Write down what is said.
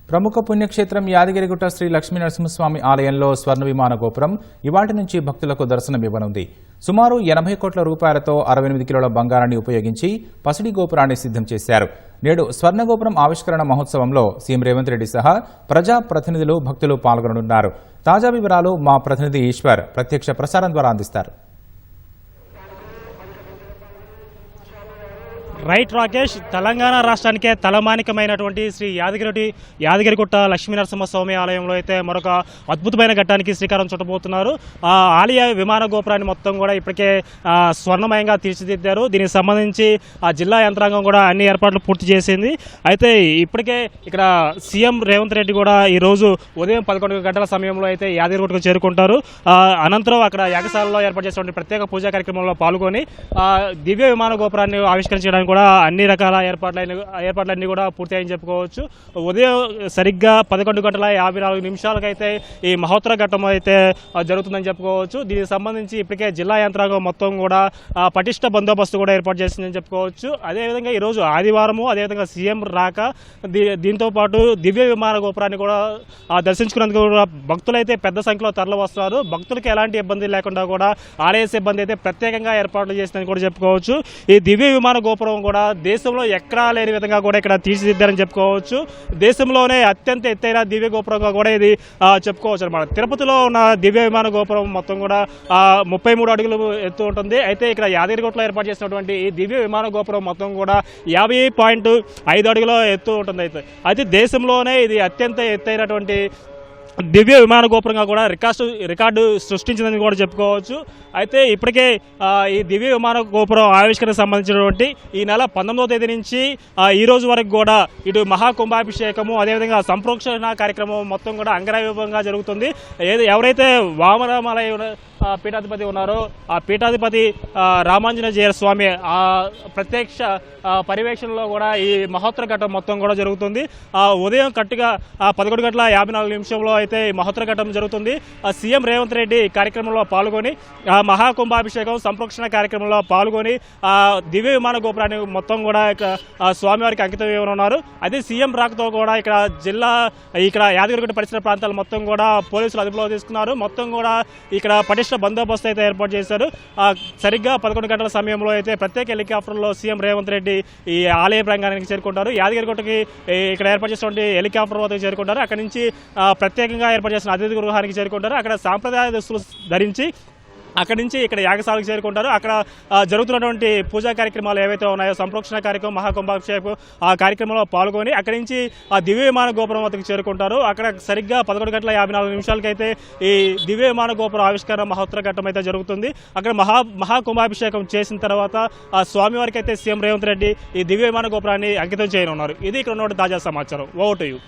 ప్రముఖ పుణ్యక్షేత్రం యాదగిరిగుట్ట శ్రీ లక్ష్మీ నరసింహస్వామి ఆలయంలో స్వర్ణ విమాన గోపురం ఇవాటి నుంచి భక్తులకు దర్శనమివ్వనుంది. సుమారు 80 కోట్ల రూపాయలతో 68 కిలోల బంగారాన్ని ఉపయోగించి పసిడి గోపురాన్ని సిద్ధం చేశారు. నేడు స్వర్ణ గోపురం ఆవిష్కరణ మహోత్సవంలో సీఎం రేవంత్ రెడ్డి సహా ప్రజా ప్రతినిధులు భక్తులు పాల్గొననున్నారు. తాజా వివరాలు మా ప్రతినిధి ఈశ్వర్ ప్రత్యక్ష ప్రసారం ద్వారా అందిస్తారు. రైట్ రాకేష్, తెలంగాణ రాష్ట్రానికే తలమానికమైనటువంటి శ్రీ యాదగిరిగుట్ట లక్ష్మీ నరసింహస్వామి ఆలయంలో అయితే మరొక అద్భుతమైన ఘట్టానికి శ్రీకారం చుట్టబోతున్నారు. ఆ ఆలయ విమాన గోపురాన్ని మొత్తం కూడా ఇప్పటికే స్వర్ణమయంగా తీర్చిదిద్దారు. దీనికి సంబంధించి ఆ జిల్లా యంత్రాంగం కూడా అన్ని ఏర్పాట్లు పూర్తి చేసింది. అయితే ఇప్పటికే ఇక్కడ సీఎం రేవంత్ రెడ్డి కూడా ఈరోజు ఉదయం 11 గంటల సమయంలో అయితే యాదగిరిగుట్టకు చేరుకుంటారు. అనంతరం అక్కడ యాగశాలలో ఏర్పాటు చేసినటువంటి ప్రత్యేక పూజా కార్యక్రమంలో పాల్గొని దివ్య విమాన గోపురాన్ని ఆవిష్కరించడానికి కూడా అన్ని రకాల ఏర్పాట్లన్నీ కూడా పూర్తయ్యని చెప్పుకోవచ్చు. ఉదయం సరిగ్గా 11:54 అయితే ఈ మహోత్తర ఘట్టం అయితే జరుగుతుందని చెప్పుకోవచ్చు. దీనికి సంబంధించి ఇప్పటికే జిల్లా యంత్రాంగం మొత్తం కూడా పటిష్ట బందోబస్తు కూడా ఏర్పాటు చేసిందని చెప్పుకోవచ్చు. అదేవిధంగా ఈరోజు ఆదివారము, అదేవిధంగా సీఎం రాక దీంతో పాటు దివ్య విమాన గోపురాన్ని కూడా దర్శించుకున్నందుకు కూడా భక్తులైతే పెద్ద సంఖ్యలో తరలి వస్తున్నారు. భక్తులకు ఎలాంటి ఇబ్బంది లేకుండా కూడా ఆలయ సిబ్బంది అయితే ప్రత్యేకంగా ఏర్పాట్లు చేసిందని కూడా చెప్పుకోవచ్చు. ఈ దివ్య విమాన గోపురం కూడా దేశంలో ఎక్కడా లేని విధంగా కూడా ఇక్కడ తీర్చిదిద్దారని చెప్పుకోవచ్చు. దేశంలోనే అత్యంత ఎత్తైన దివ్య గోపురంగా కూడా ఇది చెప్పుకోవచ్చు అనమాట. తిరుపతిలో ఉన్న దివ్య విమాన గోపురం మొత్తం కూడా 33 అడుగులు ఎత్తు ఉంటుంది. అయితే ఇక్కడ యాదగిరిగుట్టలో ఏర్పాటు చేసినటువంటి ఈ దివ్య విమాన గోపురం మొత్తం కూడా 50.5 అడుగుల ఎత్తు ఉంటుంది. అయితే దేశంలోనే ఇది అత్యంత ఎత్తైనటువంటి దివ్య విమాన గోపురంగా కూడా రికార్డు సృష్టించిందని కూడా చెప్పుకోవచ్చు. అయితే ఇప్పటికే ఈ దివ్య విమాన గోపురం ఆవిష్కరణకు సంబంధించినటువంటి ఈ నెల 19వ తేదీ నుంచి ఈ రోజు వరకు కూడా ఇటు మహాకుంభాభిషేకము, అదేవిధంగా సంప్రోక్షణ కార్యక్రమం మొత్తం కూడా అంగరంగ జరుగుతుంది. ఎవరైతే వామనమలై పీఠాధిపతి ఉన్నారో ఆ పీఠాధిపతి రామాంజనేయ స్వామి ఆ ప్రత్యక్ష పర్యవేక్షణలో కూడా ఈ మహోత్తర ఘట్టం మొత్తం కూడా జరుగుతుంది. ఉదయం కరెక్ట్గా 11:54 అయితే ఈ మహోత్తర ఘట్టం జరుగుతుంది. సీఎం రేవంత్ రెడ్డి కార్యక్రమంలో పాల్గొని మహాకుంభాభిషేకం సంప్రోక్షణ కార్యక్రమంలో పాల్గొని దివ్య విమాన గోపురాన్ని మొత్తం కూడా స్వామివారికి అంకితం ఇవ్వనున్నారు. అదే సీఎం రాకతో కూడా ఇక్కడ యాదగిరిగుట్ట పరిసర ప్రాంతాలు మొత్తం కూడా పోలీసులు అదుపులో తీసుకున్నారు. మొత్తం కూడా ఇక్కడ పటిష్ట బందోబస్తు అయితే ఏర్పాటు చేశారు. సరిగ్గా 11 గంటల సమయంలో అయితే ప్రత్యేక హెలికాప్టర్లో సీఎం రేవంత్ రెడ్డి ఈ ఆలయ ప్రాంగణానికి చేరుకుంటారు. యాదగిరిగుట్టకి ఇక్కడ ఏర్పాటు చేసినటువంటి హెలికాప్టర్ వద్దకు చేరుకుంటారు. అక్కడి నుంచి ప్రత్యేకంగా ఏర్పాటు చేసిన అతిథి గృహానికి చేరుకుంటారు. అక్కడ సాంప్రదాయ దుస్తులు ధరించి అక్కడి నుంచి ఇక్కడ యాగశాలకు చేరుకుంటారు. అక్కడ జరుగుతున్నటువంటి పూజా కార్యక్రమాలు ఏవైతే ఉన్నాయో సంప్రోక్షణ కార్యక్రమం, మహాకుంభాభిషేకం ఆ కార్యక్రమంలో పాల్గొని అక్కడి నుంచి ఆ దివ్య విమాన గోపురం వద్దకు చేరుకుంటారు. అక్కడ సరిగ్గా 11:54 అయితే ఈ దివ్య విమాన గోపురం ఆవిష్కరణ మహోత్తర ఘట్టం అయితే జరుగుతుంది. అక్కడ మహాకుంభాభిషేకం చేసిన తర్వాత ఆ స్వామివారికి అయితే సీఎం రేవంత్ రెడ్డి ఈ దివ్య విమాన గోపురాన్ని అంకితం చేయనున్నారు. ఇది ఇక్కడ ఉన్న తాజా సమాచారం. Over to you.